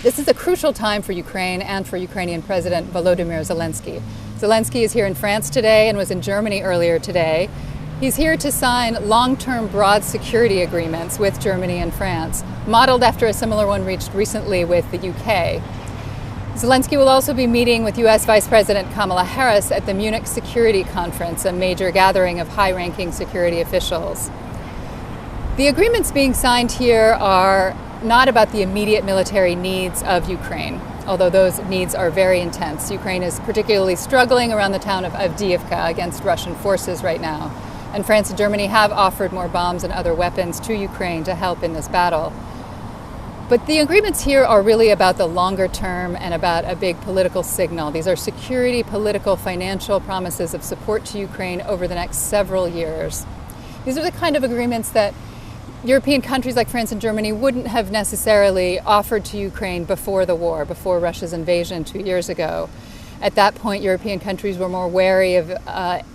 This is a crucial time for Ukraine and for Ukrainian President Volodymyr Zelenskyy. Zelenskyy is here in France today and was in Germany earlier today. He's here to sign long-term broad security agreements with Germany and France, modeled after a similar one reached recently with the UK. Zelenskyy will also be meeting with U.S. Vice President Kamala Harris at the Munich Security Conference, a major gathering of high-ranking security officials. The agreements being signed here are not about the immediate military needs of Ukraine, although those needs are very intense. Ukraine is particularly struggling around the town of Avdiivka against Russian forces right now, and France and Germany have offered more bombs and other weapons to Ukraine to help in this battle. But the agreements here are really about the longer term and about a big political signal. These are security, political, financial promises of support to Ukraine over the next several years. These are the kind of agreements that European countries like France and Germany wouldn't have necessarily offered to Ukraine before the war, before Russia's invasion 2 years ago. At that point, European countries were more wary of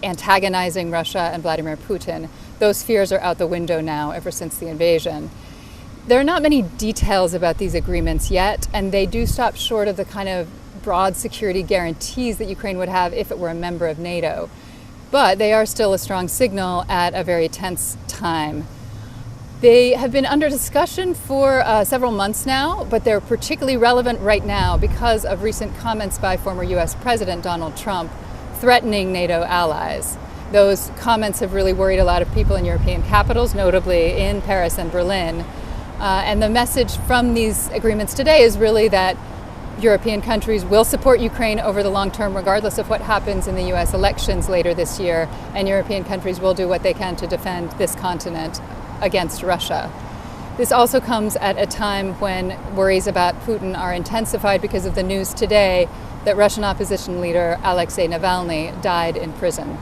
antagonizing Russia and Vladimir Putin. Those fears are out the window now ever since the invasion. There are not many details about these agreements yet, and they do stop short of the kind of broad security guarantees that Ukraine would have if it were a member of NATO. But they are still a strong signal at a very tense time. They have been under discussion for several months now, but they're particularly relevant right now because of recent comments by former U.S. President Donald Trump threatening NATO allies. Those comments have really worried a lot of people in European capitals, notably in Paris and Berlin. And the message from these agreements today is really that European countries will support Ukraine over the long term, regardless of what happens in the U.S. elections later this year, and European countries will do what they can to defend this continent against Russia. This also comes at a time when worries about Putin are intensified because of the news today that Russian opposition leader Alexei Navalny died in prison.